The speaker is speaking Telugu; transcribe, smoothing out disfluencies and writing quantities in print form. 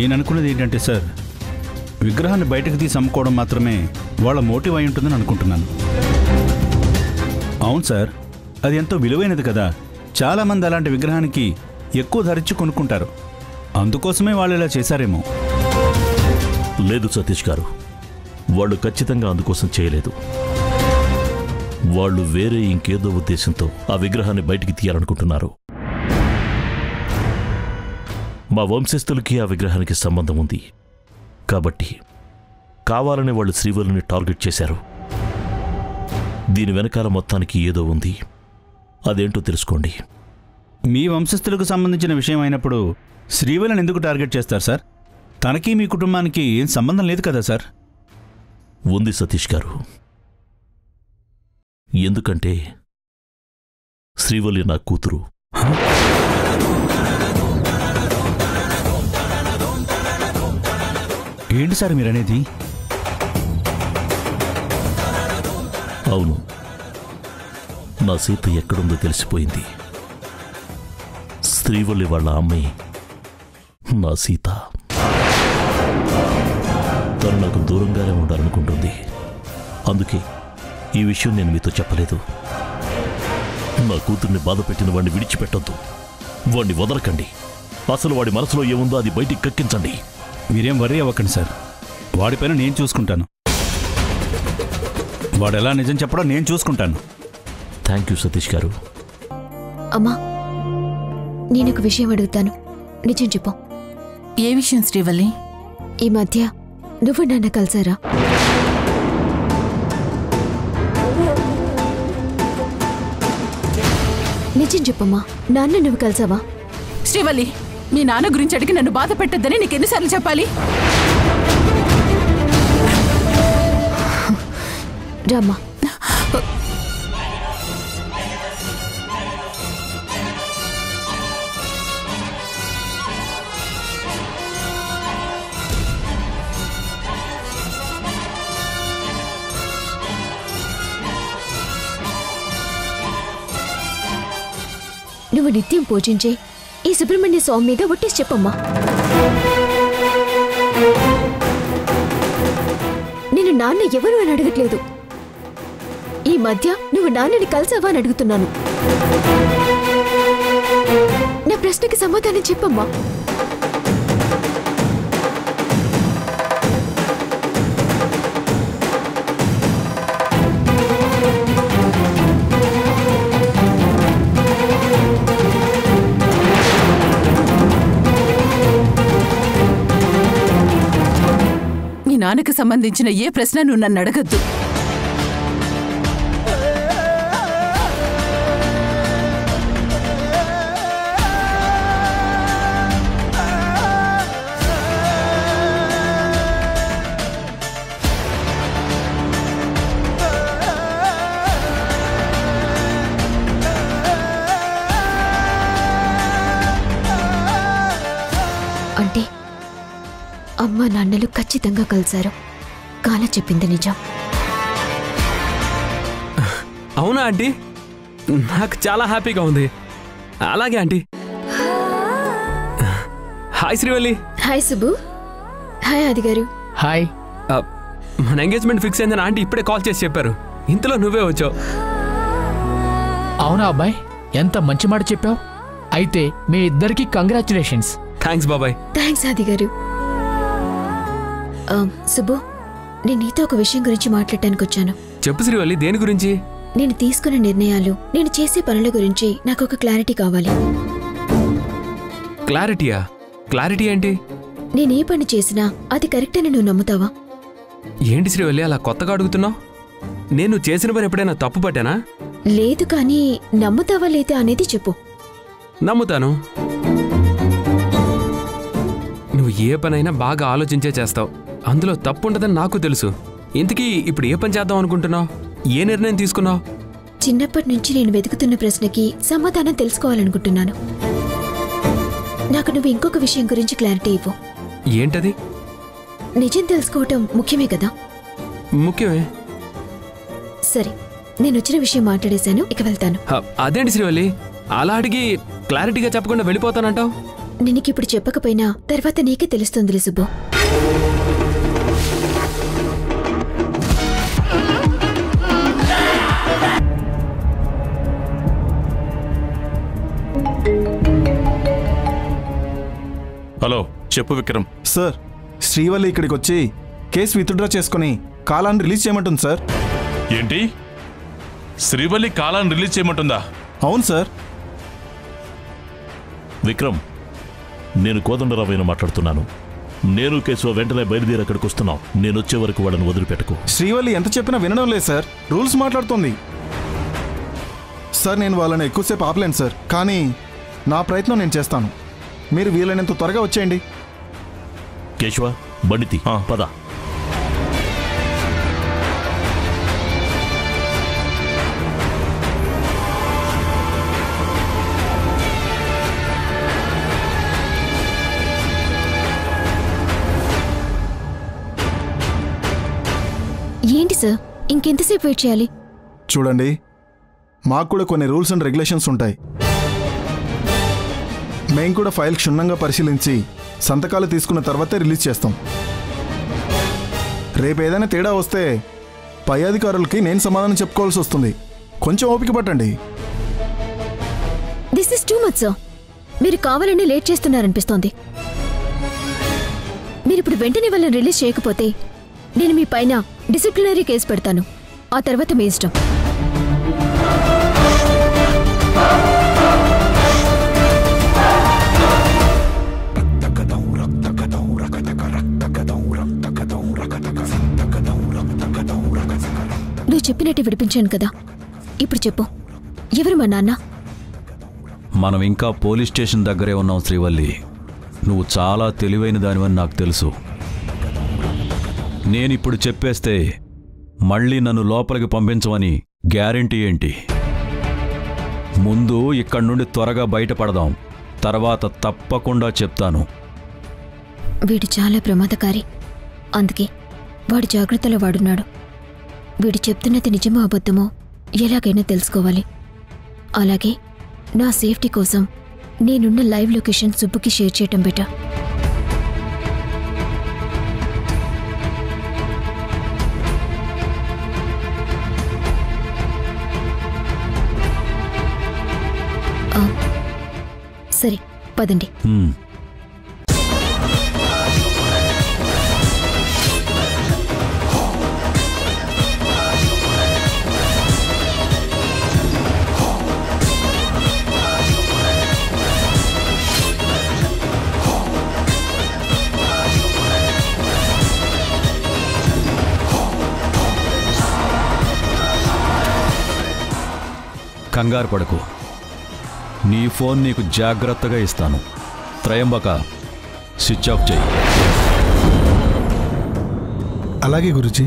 నేను అనుకున్నది ఏంటంటే సార్, విగ్రహాన్ని బయటకు తీసి అమ్ముకోవడం మాత్రమే వాళ్ళ మోటివ్ అయి ఉంటుందని అనుకుంటున్నాను. అవును సార్, అది ఎంతో విలువైనది కదా. చాలామంది అలాంటి విగ్రహానికి ఎక్కువ ధరించి కొనుక్కుంటారు. అందుకోసమే వాళ్ళు ఇలా చేశారేమో. లేదు సతీష్ గారు, వాళ్ళు ఖచ్చితంగా అందుకోసం చేయలేదు. వాళ్ళు వేరే ఇంకేదో ఉద్దేశంతో ఆ విగ్రహాన్ని బయటికి తీయాలనుకుంటున్నారు. మా వంశస్థులకి ఆ విగ్రహానికి సంబంధం ఉంది కాబట్టి కావాలని వాళ్ళు శ్రీవల్లిని టార్గెట్ చేశారు. దీని వెనకాల మొత్తానికి ఏదో ఉంది, అదేంటో తెలుసుకోండి. మీ వంశస్థులకు సంబంధించిన విషయం అయినప్పుడు శ్రీవల్లిని ఎందుకు టార్గెట్ చేస్తారు సార్? తనకి మీ కుటుంబానికి ఏం సంబంధం లేదు కదా సార్? ఉంది సతీష్ గారు. ఎందుకంటే శ్రీవల్లి నా కూతురు. ఏంటి సార్ మీరనేది? అవును, నా సీత ఎక్కడుందో తెలిసిపోయింది. శ్రీవల్లి వాళ్ళ అమ్మాయి నా సీత. తను నాకు దూరంగానే ఉండాలనుకుంటుంది. అందుకే ఈ విషయం నేను మీతో చెప్పలేదు. నా కూతుర్ని బాధ పెట్టిన వాడిని విడిచిపెట్టొద్దు. వాడిని వదలకండి. అసలు వాడి మనసులో ఏముందో అది బయటికి కక్కించండి. మీరేం వర్రీ అవ్వకండి సార్, వాడిపైన నేను చూసుకుంటాను. వాడు ఎలా నిజం చెప్పడో నేను చూసుకుంటాను. థ్యాంక్ యూ సతీష్ గారు. అమ్మా, నేను ఒక విషయం అడుగుతాను, నిజం చెప్పు. ఏ విషయం శ్రీవల్లి? ఈ మధ్య నువ్వు నన్ను కలిసారా? నిజం చెప్పమ్మా, నాన్న నువ్వు కలిసావా? శ్రీవల్లి, మీ నాన్న గురించి అడిగి నన్ను బాధ పెట్టద్దని నీకు ఎన్నిసార్లు చెప్పాలి? రామ్మా. నువ్వు నిత్యం పూజించే ఈ సుబ్రహ్మణ్య స్వామి మీద ఒట్టేసి చెప్పమ్మా. నేను నాన్న ఎవరు అని అడగట్లేదు. ఈ మధ్య నువ్వు నాన్నని కలిసావా అని అడుగుతున్నాను. నా ప్రశ్నకి సమాధానం చెప్పమ్మా. నాన్నకి సంబంధించిన ఏ ప్రశ్న నువ్వు నన్ను అడగద్దు. అంటే అమ్మ నాన్నలు ఖచ్చితంగా కలిశారు. కాల చెప్పింది నిజం. అవునా ఆంటీ? నాకు చాలా హ్యాపీగా ఉంది. అలాగే aunty. Hi Srivalli. Hi Subbu. Hi ఆది గారు. హాయ్. మన ఎంగేజ్మెంట్ ఫిక్స్ అయిందని ఆంటీ ఇప్పుడే కాల్ చేసి చెప్పారు. ఇంతలో నువ్వే వచ్చావు. అవునా అబ్బాయి, ఎంత మంచి మాట చెప్పావు. అయితే మీ ఇద్దరికి కంగ్రాచులేషన్స్. థ్యాంక్స్ బాబాయ్. థ్యాంక్స్ ఆది గారు. సుబ్బు, నేను నీతో ఒక విషయం గురించి మాట్లాడటానికి వచ్చాను. చెప్పు శ్రీవల్లి, దేని గురించి? నేను తీసుకున్న నిర్ణయాలు, నేను చేసే పనుల గురించి నాకు ఒక క్లారిటీ కావాలి. క్లారిటీయా? క్లారిటీ ఏంటి? నేనే పని చేసినా అది కరెక్ట్ అని నువ్వు నమ్ముతావా? ఏంటి శ్రీవల్లి అలా కొత్తగా అడుగుతున్నావు? నేను చేసిన పని ఎప్పుడైనా తప్పు పట్టానా? లేదు, కానీ నమ్ముతావా లేదా అనేది చెప్పు. నమ్ముతాను. నువ్వు ఏ పనైనా బాగా ఆలోచించే చేస్తావు. అందులో తప్పుండదని నాకు తెలుసు. ఇంతకీ ఇప్పుడు ఏ పని చేద్దాం అనుకుంటున్నావు? ఏ నిర్ణయం తీసుకున్నావు? చిన్నప్పటి నుంచి నేను వెతుకుతున్న ప్రశ్నకి సమాధానం తెలుసుకోవాలనుకుంటున్నాను. నాకు నువ్వు ఇంకొక విషయం గురించి క్లారిటీ ఇవ్వు. ఏంటది? నిజం తెలుసుకోవటం ముఖ్యమే కదా? ముఖ్యమే. సరే, నేను వచ్చిన విషయం మాట్లాడేశాను, ఇక వెళ్తాను. అదేంటి శ్రీవల్లి, అలా అడిగి క్లారిటీగా చెప్పకుండా వెళ్ళిపోతానంటావు? నేను ఇప్పుడు చెప్పకపోయినా తర్వాత నీకే తెలుస్తుందిలే సుబ్బు. హలో, చెప్పు విక్రమ్. సార్, శ్రీవల్లి ఇక్కడికి వచ్చి కేసు విత్డ్రా చేసుకుని కాలాన్ని రిలీజ్ చేయమంటుంది సార్. ఏంటి? శ్రీవల్లి కాలాన్ని రిలీజ్ చేయమంటుందా? అవును సార్. విక్రమ్, నేను కోదండరావయ్యను మాట్లాడుతున్నాను. నేను కేశవ వెంటనే బయలుదేరి అక్కడికి వస్తున్నాం. నేను వచ్చే వరకు వాళ్ళని వదిలిపెట్టకు. శ్రీవల్లి ఎంత చెప్పినా వినడం లేదు సార్. రూల్స్ మాట్లాడుతుంది సార్. నేను వాళ్ళని ఎక్కువసేపు ఆపలేను సార్, కానీ నా ప్రయత్నం నేను చేస్తాను. మీరు వీలైనంత త్వరగా వచ్చేయండి. కేశవ, బండితి పద. ఏంటి సార్, ఇంకెంతసేపు వెయిట్ చేయాలి? చూడండి, మాకు కూడా కొన్ని రూల్స్ అండ్ రెగ్యులేషన్స్ ఉంటాయి. మేము కూడా ఫైల్ క్షుణ్ణంగా పరిశీలించి సంతకాలు తీసుకున్న తర్వాతే రిలీజ్ చేస్తాం. రేపు ఏదైనా తేడా వస్తే పై అధికారులకి నేను సమాధానం చెప్పుకోవాల్సి వస్తుంది. కొంచెం ఓపిక పట్టండి. This is too much sir. మీరు కావాలని లేట్ చేస్తున్నారనిపిస్తోంది. మీరు ఇప్పుడు వెంటనే వాళ్ళని రిలీజ్ చేయకపోతే నేను మీ పైన డిసిప్లినరీ కేసు పెడతాను. ఆ తర్వాత మీ ఇష్టం. నువ్వు చెప్పినట్టు విడిపించాను కదా, ఇప్పుడు చెప్పు, ఎవరు మా నాన్న? మనం ఇంకా పోలీస్ స్టేషన్ దగ్గరే ఉన్నాం శ్రీవల్లి. నువ్వు చాలా తెలివైన దానివని నాకు తెలుసు. నేనిప్పుడు చెప్పేస్తే మళ్ళీ నన్ను లోపలికి పంపించమని గ్యారెంటీ ఏంటి? ముందు ఇక్కడి నుండి త్వరగా బయటపడదాం, తర్వాత తప్పకుండా చెప్తాను. వీడు చాలా ప్రమాదకారి, అందుకే వాడు జాగ్రత్తలో వాడున్నాడు. వీడు చెప్తున్నది నిజమో అబద్ధమో ఎలాగైనా తెలుసుకోవాలి. అలాగే నా సేఫ్టీ కోసం నేనున్న లైవ్ లొకేషన్ సుబ్బుకి షేర్ చేయటం బెటర్. సరే, పదండి. కంగారు పడకు, నీ ఫోన్ నీకు జాగ్రత్తగా ఇస్తాను. త్రయంబక, స్విచ్ ఆఫ్ చేయి. అలాగే గురుజీ.